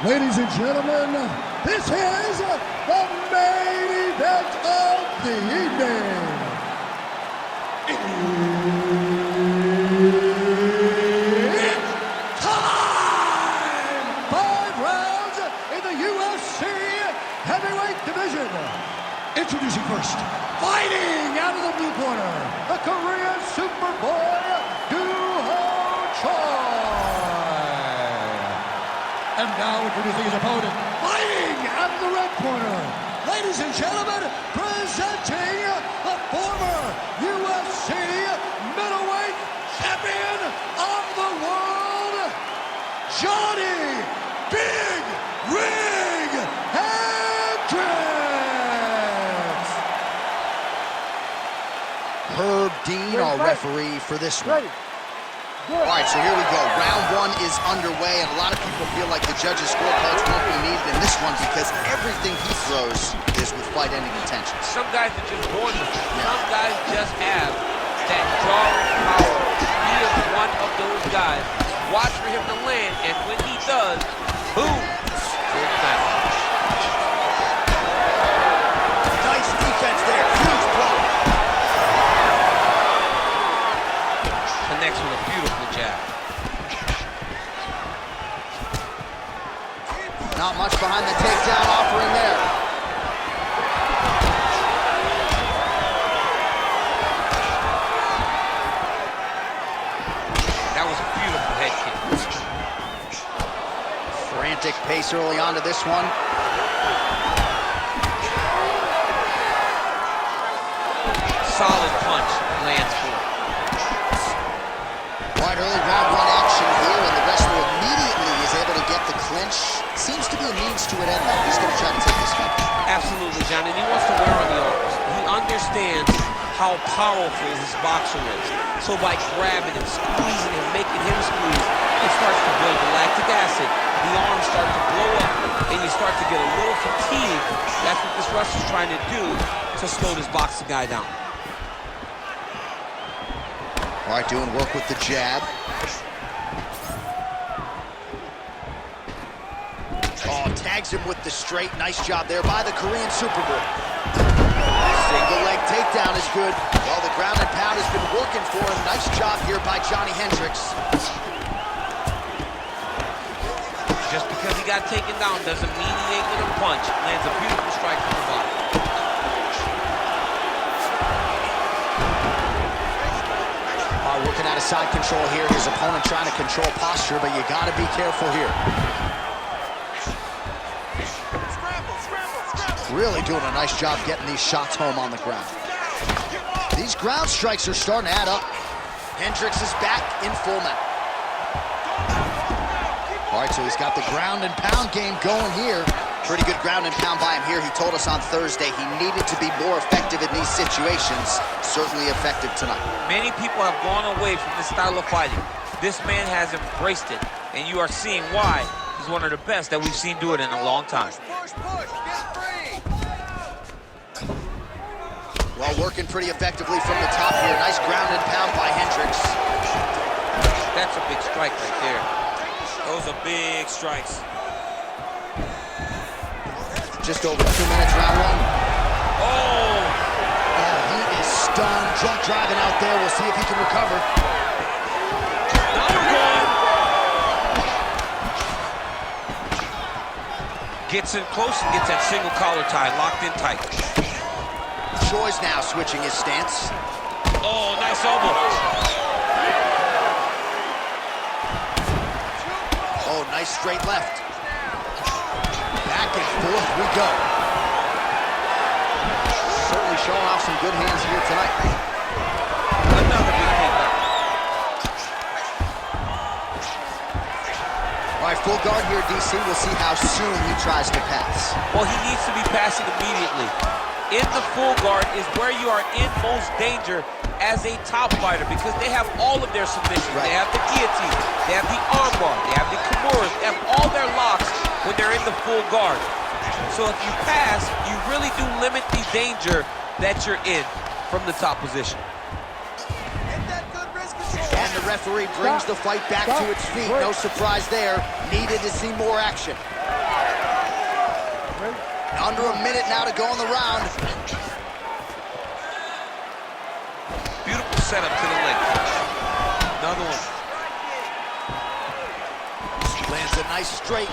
Ladies and gentlemen, this is the main event of the evening. It's time! 5 rounds in the UFC heavyweight division. Introducing first, fighting out of the blue corner, the Korean Superboy, and now introducing his opponent, fighting out of the red corner. Ladies and gentlemen, presenting the former UFC middleweight champion of the world, Johnny Big Rig Hendricks. Herb Dean, our referee for this one. All right, so here we go. Round 1 is underway, and a lot of people feel like the judges' scorecards won't be needed in this one because everything he throws is with fight-ending intentions. Some guys are just born with it. Some guys just have that drawing power. He is one of those guys. Watch for him to land, and when he does, boom! Good night. Nice defense there. Huge block. Connects with a beautiful jab. Not much behind the takedown offering there. That was a beautiful head kick. Frantic pace early on to this one. Solid punch lands for him. Right, early round 1 action here, and the wrestler immediately is able to get the clinch. Seems to be a means to an end, though. He's going to try to take this fight. Absolutely, John, and he wants to wear on the arms. He understands how powerful his boxer is. So by grabbing him, squeezing him, making him squeeze, it starts to build lactic acid. The arms start to blow up, and you start to get a little fatigue. That's what this wrestler's trying to do to slow this boxing guy down. All right, doing work with the jab. Oh, tags him with the straight. Nice job there by the Korean Superboy. Single leg takedown is good. Well, the ground and pound has been working for him. Nice job here by Johnny Hendricks. Just because he got taken down doesn't mean he ain't gonna punch. Lands a beautiful strike from the bottom. Working out of side control here. His opponent trying to control posture, but you gotta be careful here. Really doing a nice job getting these shots home on the ground. These ground strikes are starting to add up. Hendricks is back in full mount. All right, so he's got the ground and pound game going here. Pretty good ground and pound by him here. He told us on Thursday he needed to be more effective in these situations. Certainly effective tonight. Many people have gone away from this style of fighting. This man has embraced it, and you are seeing why he's one of the best that we've seen do it in a long time. Well, working pretty effectively from the top here. Nice ground and pound by Hendricks. That's a big strike right there. Those are big strikes. Just over 2 minutes, round 1. Oh! He is stunned. Drunk driving out there. We'll see if he can recover. Another one! Gets in close and gets that single collar tie locked in tight. Choi's now switching his stance. Oh, nice elbow. Oh, nice straight left. Back and forth we go. Certainly showing off some good hands here tonight. Another big takedown. All right, full guard here, DC. We'll see how soon he tries to pass. Well, he needs to be passing immediately. In the full guard is where you are in most danger as a top fighter because they have all of their submissions. Right. They have the guillotine, they have the armbar, they have the kimuras, they have all their locks when they're in the full guard. So if you pass, you really do limit the danger that you're in from the top position. And the referee brings the fight back to its feet. No surprise there. Needed to see more action. Under a minute now to go in the round. Beautiful setup to the leg. Another one. Lands a nice straight.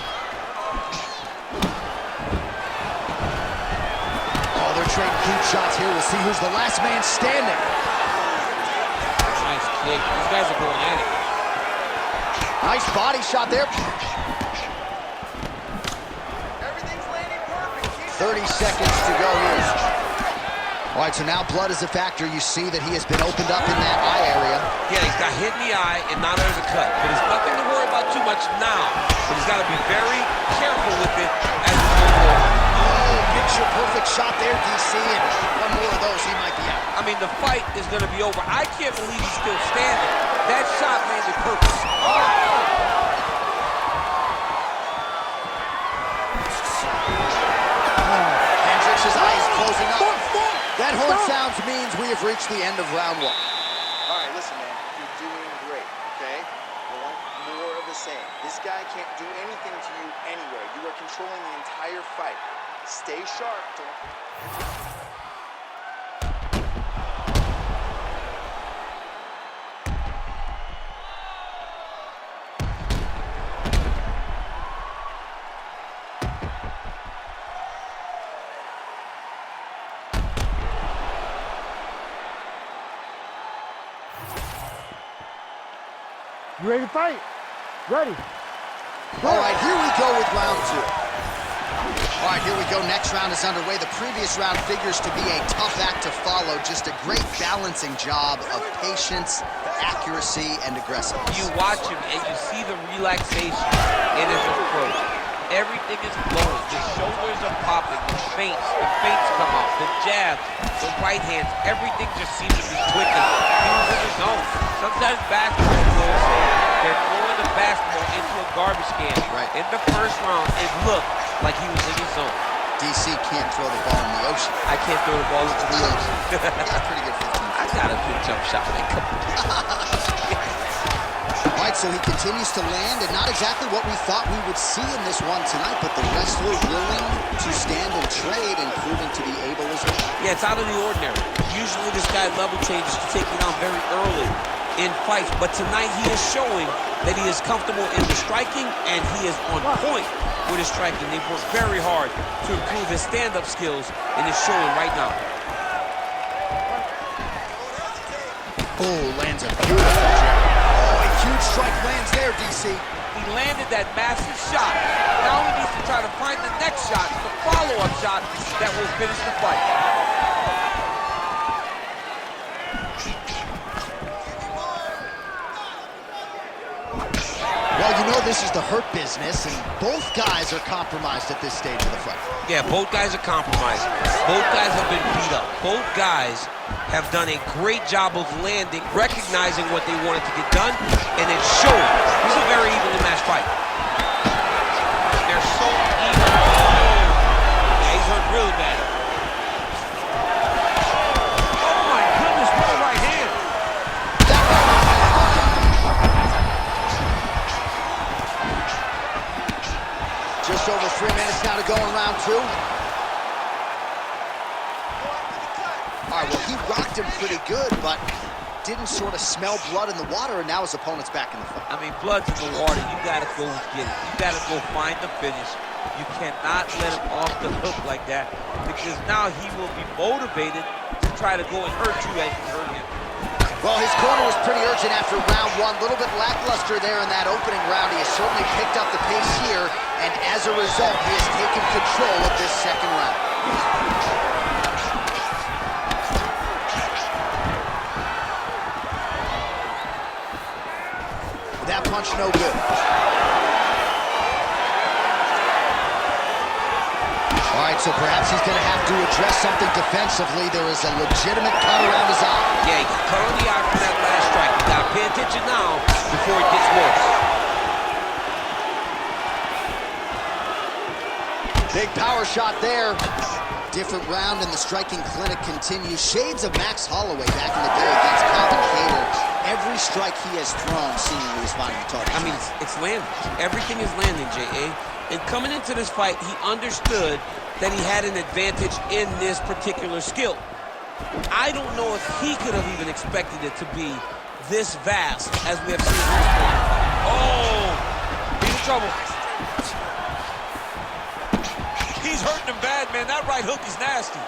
Oh, they're trading deep shots here. We'll see who's the last man standing. Nice kick. These guys are going at it. Nice body shot there. 30 seconds to go here. All right, so now blood is a factor. You see that he has been opened up in that eye area. Yeah, he's got hit in the eye and not under the cut. But there's nothing to worry about too much now. But he's got to be very careful with it as we go forward. Oh, picture perfect shot there, DC, and one more of those, he might be out. I mean, the fight is going to be over. I can't believe he's still standing. That shot landed perfect. Oh! Hendricks' eye is closing up. That horn sounds means we have reached the end of round one. All right, listen, man. You're doing great, okay? I want more of the same. This guy can't do anything to you anyway. You are controlling the entire fight. Stay sharp. You ready to fight? Ready. All right, here we go with round two. All right, here we go. Next round is underway. The previous round figures to be a tough act to follow. Just a great balancing job of patience, accuracy, and aggressiveness. You watch him and you see the relaxation in his approach. Everything is flowing. The shoulders are popping. The feints come out. The jabs, the right hands, everything just seems to be clicking. He was in the zone. Sometimes basketball players say they're throwing the basketball into a garbage can. Right. In the first round, it looked like he was in his zone. DC can't throw the ball in the ocean. I can't throw the ball into the ocean. That's pretty good 15. I got a good jump shot, man. Come on. All right, so he continues to land, and not exactly what we thought we would see in this one tonight, but the wrestler willing to stand and trade and proving to be able as well. Yeah, it's out of the ordinary. Usually this guy level changes to take you down very early in fights, but tonight he is showing that he is comfortable in the striking, and he is on point with his striking. They've worked very hard to improve his stand-up skills, and it's showing right now. Oh, lands a beautiful jab. Oh, a huge strike lands there, DC. He landed that massive shot. Now he needs to try to find the next shot, the follow-up shot that will finish the fight. Well, you know this is the hurt business, and both guys are compromised at this stage of the fight. Yeah, both guys are compromised. Both guys have been beat up. Both guys have done a great job of landing, recognizing what they wanted to get done, and it's showing. This is a very evenly matched fight. They're so even. Yeah, he's hurt really bad. Oh my goodness, what a right hand. Just over 3 minutes now to go in round two. All right, well, he rocked him pretty good, but didn't sort of smell blood in the water, and now his opponent's back in the fight. I mean, blood's in the water. You gotta go get it. You gotta go find the finish. You cannot let him off the hook like that, because now he will be motivated to try to go and hurt you as you hurt him. Well, his corner was pretty urgent after round one. A little bit lackluster there in that opening round. He has certainly picked up the pace here, and as a result, he has taken control of this second round. That punch no good. All right, so perhaps he's going to have to address something defensively. There is a legitimate cut around his eye. Yeah, he cut on the eye from that last strike. You got to pay attention now before it gets worse. Big power shot there. Different round, and the striking clinic continues. Shades of Max Holloway back in the day against Calvin Kattar. Every strike he has thrown seemingly is finding the target. I mean, it's landing. Everything is landing, J.A. And coming into this fight, he understood that he had an advantage in this particular skill. I don't know if he could have even expected it to be this vast as we have seen this one. Oh, he's in trouble. He's hurting him bad, man. That right hook is nasty.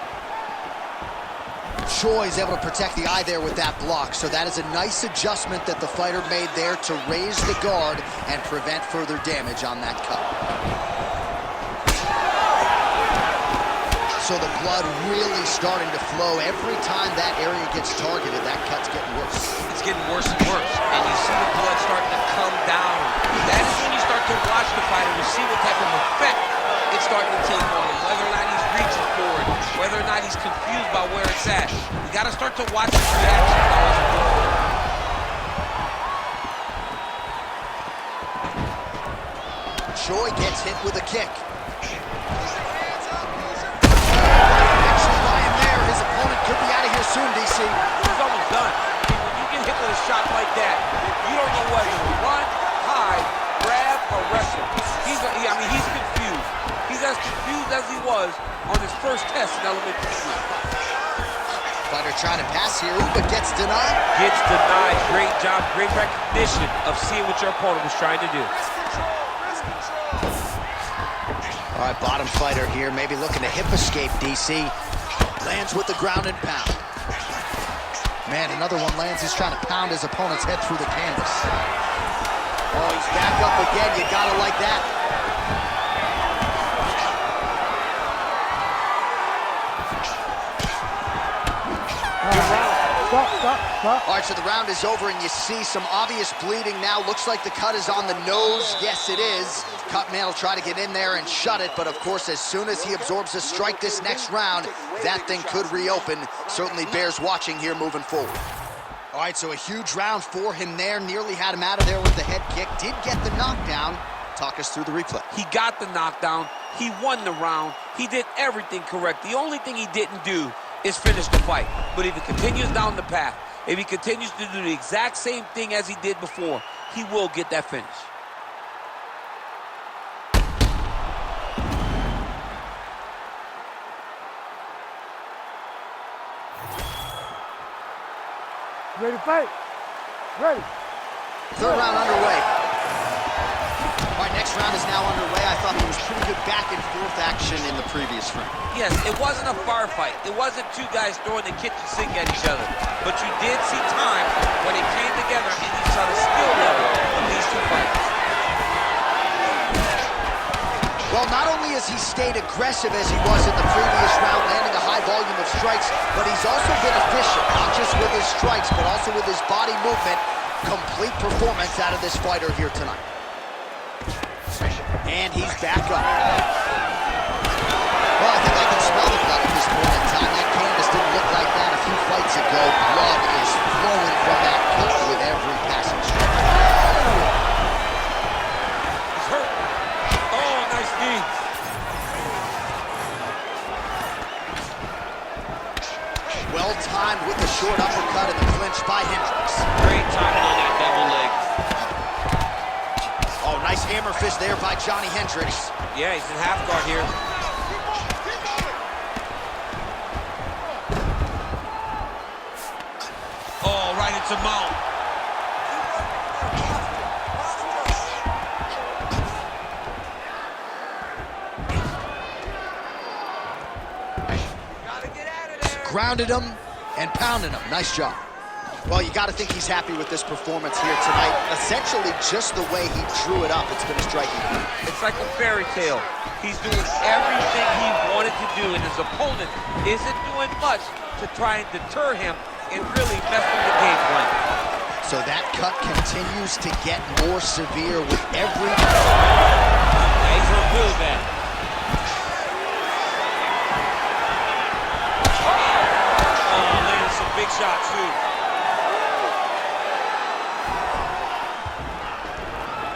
Choi's able to protect the eye there with that block, so that is a nice adjustment that the fighter made there to raise the guard and prevent further damage on that cut. So the blood really starting to flow. Every time that area gets targeted, that cut's getting worse. It's getting worse and worse, and you see the blood starting to come down. That is when you start to watch the fighter to see what type of effect it's starting to take on him, whether or not he's reaching for it, whether or not he's confused by where it's at. You got to start to watch his reaction now as it goes. Choi gets hit with a kick. His opponent could be out of here soon, DC. He's almost done. When you get hit with a shot like that, you don't know whether to run, hide, grab, or wrestle. He's confused. He's as confused as he was on his first test in elementary school. Fighter trying to pass here, but gets denied. Gets denied. Great job, great recognition of seeing what your opponent was trying to do. All right, bottom fighter here, maybe looking to hip escape, DC. Lands with the ground and pound. Man, another one lands. He's trying to pound his opponent's head through the canvas. Oh, he's back up again. You gotta like that. Stop. All right, so the round is over, and you see some obvious bleeding now. Looks like the cut is on the nose. Yes, it is. Cut man will try to get in there and shut it, but of course, as soon as he absorbs a strike this next round, that thing could reopen. Certainly bears watching here moving forward. All right, so a huge round for him there. Nearly had him out of there with the head kick. Did get the knockdown. Talk us through the replay. He got the knockdown. He won the round. He did everything correct. The only thing he didn't do is finish the fight. But if he continues down the path, if he continues to do the exact same thing as he did before, he will get that finish. Ready to fight? Ready. Third round underway. All right, next round is now underway. I thought it was pretty good back and forth action in the previous round. Yes, it wasn't a bar fight. It wasn't two guys throwing the kitchen sink at each other. But you did see time when they came together and you saw the skill level of these two fighters. Well, not only has he stayed aggressive as he was in the previous round, landing a high volume of strikes, but he's also been efficient, not just with his strikes, but also with his body movement. Complete performance out of this fighter here tonight. And he's back up. Well, I think I can smell the blood at this point in time. That canvas didn't look like that a few fights ago. Blood is flowing from that cut with every passing strike. He's hurt. Oh, nice knee. Well timed with the short uppercut and the clinch by Hendricks. Great timing on that double leg. Oh, nice hammer fist there by Johnny Hendricks. Yeah, he's in half guard here. Oh, right into mount. Gotta get out of there. Grounded him and pounded him. Nice job. Well, you got to think he's happy with this performance here tonight. Essentially, just the way he drew it up, it's been a striking. It's like a fairy tale. He's doing everything he wanted to do, and his opponent isn't doing much to try and deter him and really mess with the game plan. So that cut continues to get more severe with every... Yeah, he's gonna do that. Oh, landed some big shots, too.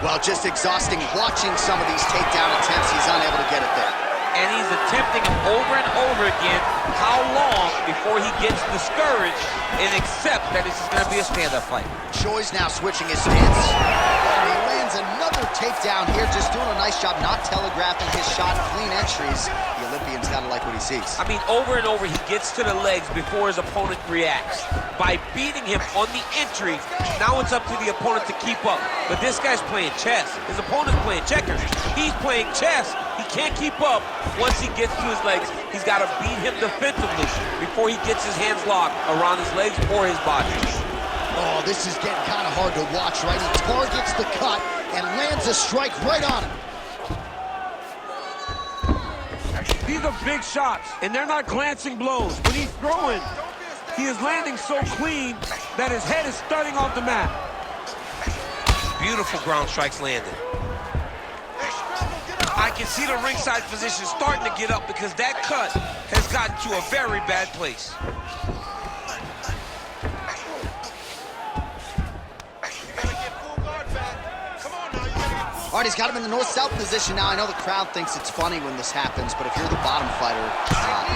Well, just exhausting watching some of these takedown attempts. He's unable to get it there. And he's attempting them over and over again. How long before he gets discouraged and accepts that this is going to be a stand-up fight? Choi's now switching his stance. Oh, he lands another takedown here, just doing a nice job not telegraphing his shot, clean entries. The Olympian's got to like what he sees. I mean, over and over, he gets to the legs before his opponent reacts. By beating him on the entry, now it's up to the opponent to keep up. But this guy's playing chess. His opponent's playing checkers. He's playing chess. He can't keep up. Once he gets to his legs, he's got to beat him defensively before he gets his hands locked around his legs or his body. Oh, this is getting kind of hard to watch, right? He targets the cut and lands a strike right on him. These are big shots, and they're not glancing blows. When he's throwing, he is landing so clean that his head is starting off the mat. Beautiful ground strikes landed. I can see the ringside physician starting to get up because that cut has gotten to a very bad place. All right, he's got him in the north-south position now. I know the crowd thinks it's funny when this happens, but if you're the bottom fighter,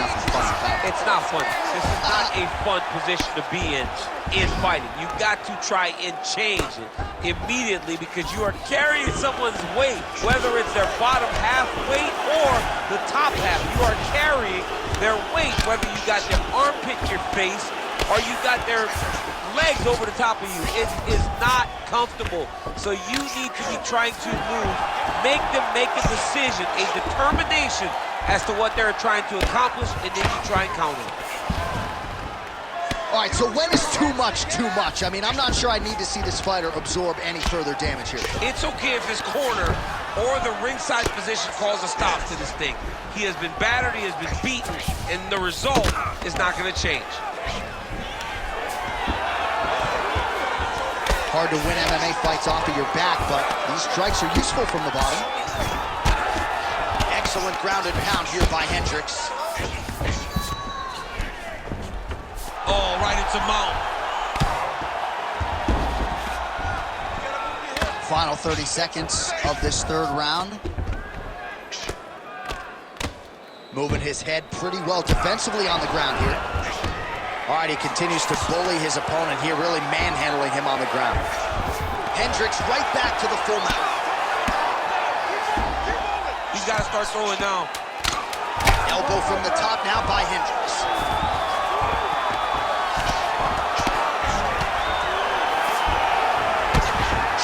nothing's funny about it. It's not funny. This is not a fun position to be in fighting. You've got to try and change it immediately because you are carrying someone's weight, whether it's their bottom half weight or the top half. You are carrying their weight, whether you got their armpit in your face or you got their legs over the top of you. It is not comfortable. So you need to be trying to move, make them make a decision, a determination as to what they're trying to accomplish, and then you try and counter it. All right, so when is too much too much? I mean, I'm not sure I need to see this fighter absorb any further damage here. It's okay if his corner or the ringside position calls a stop to this thing. He has been battered, he has been beaten, and the result is not going to change. Hard to win MMA fights off of your back, but these strikes are useful from the bottom. Excellent ground and pound here by Hendricks. Oh, right into mount. Final 30 seconds of this third round. Moving his head pretty well defensively on the ground here. All right, he continues to bully his opponent here, really manhandling him on the ground. Hendricks right back to the full mount. He's got to start throwing now. Elbow from the top now by Hendricks.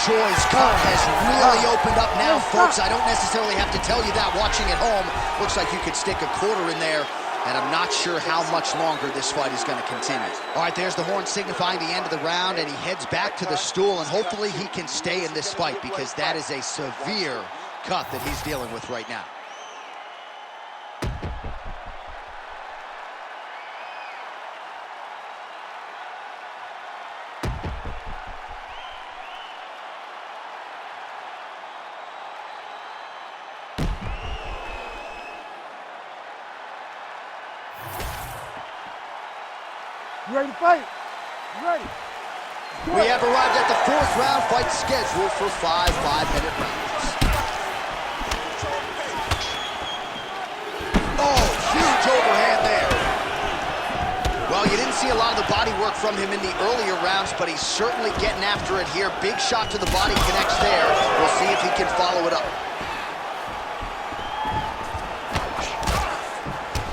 Choi's cut has really opened up now, folks. I don't necessarily have to tell you that watching at home. Looks like you could stick a quarter in there, and I'm not sure how much longer this fight is going to continue. All right, there's the horn signifying the end of the round, and he heads back to the stool, and hopefully he can stay in this fight because that is a severe cut that he's dealing with right now. You ready to fight? You ready? We have arrived at the fourth round, fight scheduled for 5 5-minute rounds. Oh, huge overhand there. Well, you didn't see a lot of the body work from him in the earlier rounds, but he's certainly getting after it here. Big shot to the body, connects there. We'll see if he can follow it up.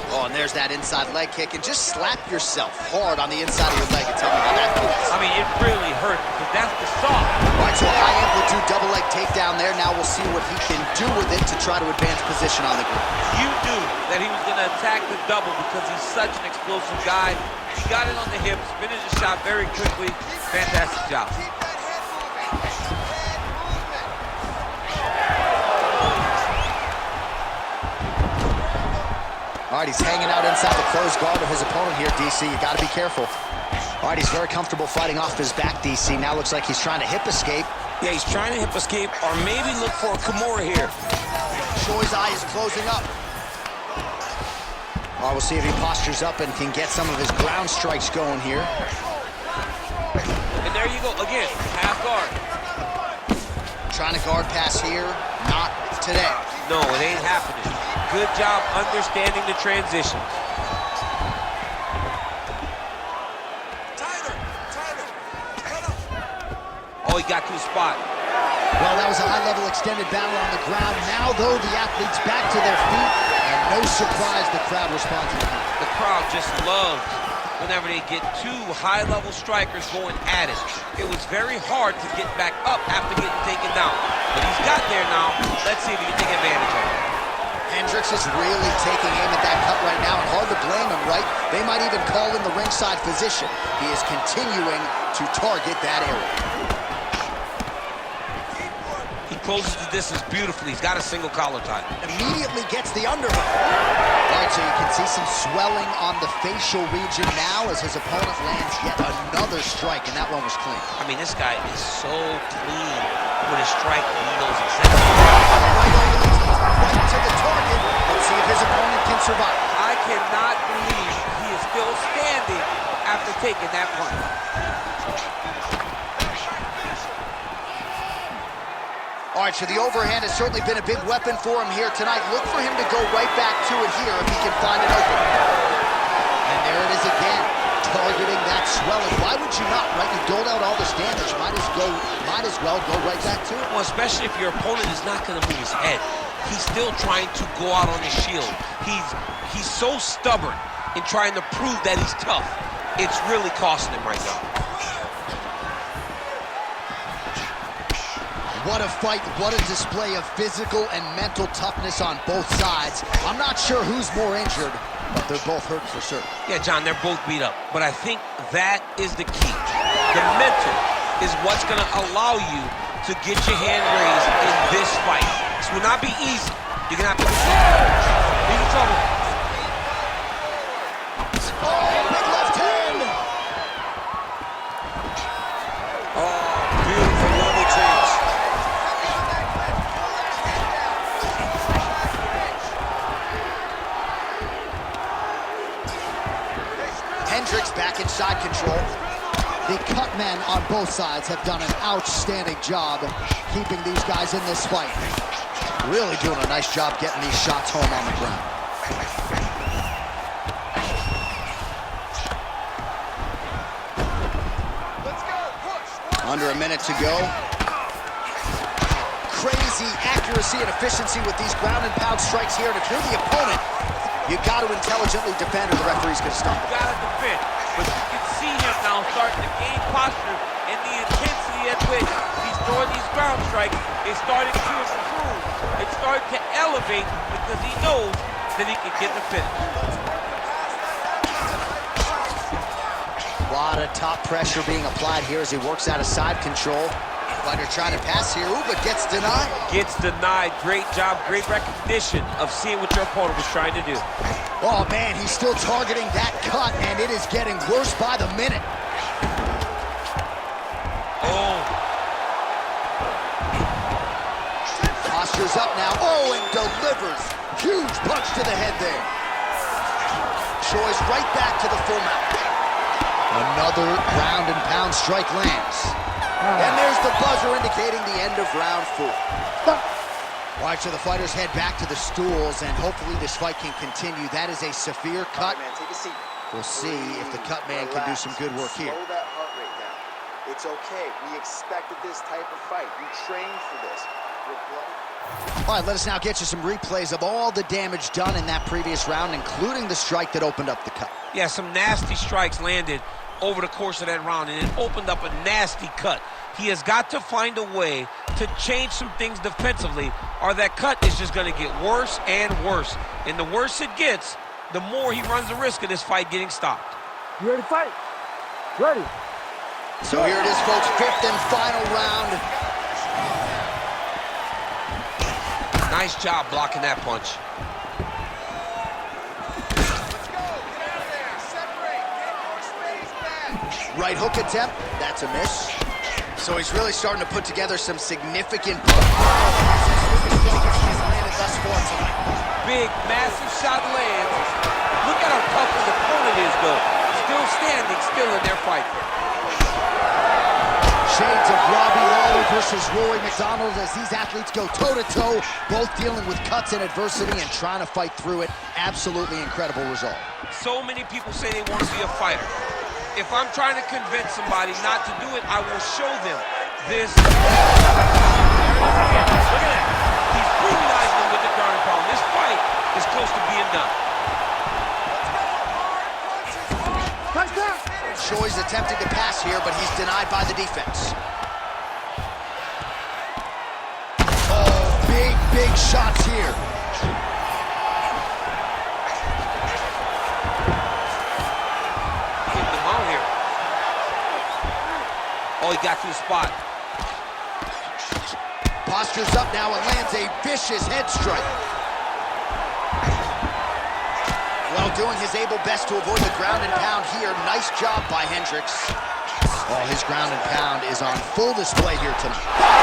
Oh, and there's that inside leg kick, and just slap yourself hard on the inside of your leg and tell me how that feels. I mean, it really hurt because that's the soft. All right, so a high-amplitude double leg takedown there. Now we'll see what he can do with it to try to advance position on the ground. You knew that he was going to attack the double because he's such an explosive guy. He got it on the hips, finished the shot very quickly. Fantastic job. All right, he's hanging out inside the closed guard of his opponent here, DC. You got to be careful. All right, he's very comfortable fighting off his back, DC. Now looks like he's trying to hip escape. Yeah, he's trying to hip escape or maybe look for a Kimura here. Choi's eye is closing up. All right, we'll see if he postures up and can get some of his ground strikes going here. And there you go, again, half guard. Trying to guard pass here, not today. No, it ain't happening. Good job understanding the transitions. Well, that That was a high-level extended battle on the ground. Now, though, the athletes back to their feet, and no surprise the crowd responds. The crowd just loved whenever they get two high-level strikers going at it. It was very hard to get back up after getting taken down. But he's got there now. Let's see if he can take advantage of it. Hendricks is really taking aim at that cut right now, and hard to blame him, right? They might even call in the ringside physician. He is continuing to target that area. He closes the distance beautifully. He's got a single collar tie. Immediately gets the underhook. All right, so you can see some swelling on the facial region now as his opponent lands yet another strike, and that one was clean. I mean, this guy is so clean with his strike. He knows exactly. Right to the target. Let's see if his opponent can survive. I cannot believe he is still standing after taking that punch. All right, so the overhand has certainly been a big weapon for him here tonight. Look for him to go right back to it here if he can find an opening. And there it is again, targeting that swelling. Why would you not, right? You doled out all this damage. Might as well go right back to it. Well, especially if your opponent is not going to move his head. He's still trying to go out on his shield. He's so stubborn in trying to prove that he's tough. It's really costing him right now. What a fight, what a display of physical and mental toughness on both sides. I'm not sure who's more injured, but they're both hurt for certain. Yeah, John, they're both beat up. But I think that is the key. The mental is what's going to allow you to get your hand raised in this fight. This will not be easy. You're going to have to he's in trouble. Oh, big left hand! Oh, beautiful level change. Hendricks back in side control. The cut men on both sides have done an outstanding job keeping these guys in this fight. Really doing a nice job getting these shots home on the ground. Let's go, push. Under a minute to go. Crazy accuracy and efficiency with these ground and pound strikes here. And if you're the opponent, you got to intelligently defend or the referee's going to stop. You got to defend. But you can see him now starting to gain posture, and the intensity at which he's throwing these ground strikes is starting to improve. It's starting to elevate because he knows that he can get the finish. A lot of top pressure being applied here as he works out of side control. Fighter trying to pass here, but gets denied. Gets denied. Great job, great recognition of seeing what your opponent was trying to do. Oh man, he's still targeting that cut, and it is getting worse by the minute. Oh. Posture's up now. Oh, and delivers. Huge punch to the head there. Shows right back to the full mount. Another ground and pound strike lands. And there's the buzzer indicating the end of round 4. All right, so the fighters head back to the stools, and hopefully this fight can continue. That is a severe cut. Man, take a seat. We'll see if the cut man can do some good work here. Slow that heart rate down. It's okay. We expected this type of fight. You trained for this. All right, let us now get you some replays of all the damage done in that previous round, including the strike that opened up the cut. Yeah, some nasty strikes landed over the course of that round, and it opened up a nasty cut. He has got to find a way to change some things defensively, or that cut is just going to get worse and worse. And the worse it gets, the more he runs the risk of this fight getting stopped. You ready to fight? Ready. So here it is, folks, 5th and final round. Nice job blocking that punch. Right hook attempt, that's a miss. So he's really starting to put together some significant landed thus far tonight. Big, massive shot lands. Look at how tough his opponent is, though. Still standing, still in their fight. Shades of Robbie Lawler versus Rory McDonald as these athletes go toe-to-toe, both dealing with cuts and adversity and trying to fight through it. Absolutely incredible result. So many people say they want to be a fighter. If I'm trying to convince somebody not to do it, I will show them this. big shots here. Getting him out here. Oh, he got to the spot. Postures up now and lands a vicious head strike. Well, doing his able best to avoid the ground and pound here. Nice job by Hendricks. Oh, his ground and pound is on full display here tonight. Oh,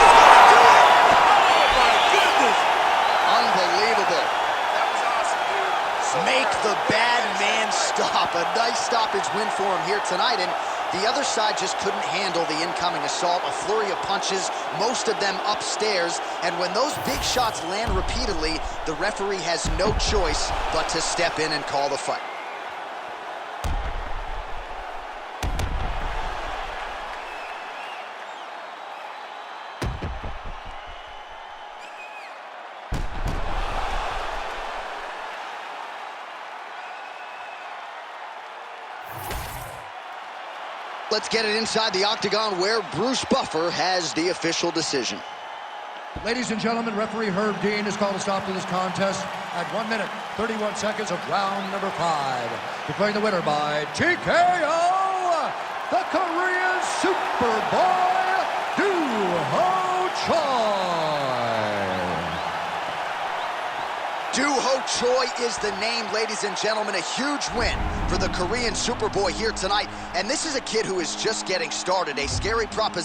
my goodness. Unbelievable. That was awesome, dude. Make the bad man stop. A nice stoppage win for him here tonight, and the other side just couldn't handle the incoming assault. A flurry of punches, most of them upstairs, and when those big shots land repeatedly, the referee has no choice but to step in and call the fight. Let's get it inside the octagon where Bruce Buffer has the official decision. Ladies and gentlemen, referee Herb Dean has called a stop to this contest at 1 minute, 31 seconds of round number 5. Declaring the winner by TKO, the Korean Superboy, Doo-Ho Choi. Doo-Ho Choi is the name, ladies and gentlemen. A huge win for the Korean Superboy here tonight. And this is a kid who is just getting started. A scary proposition.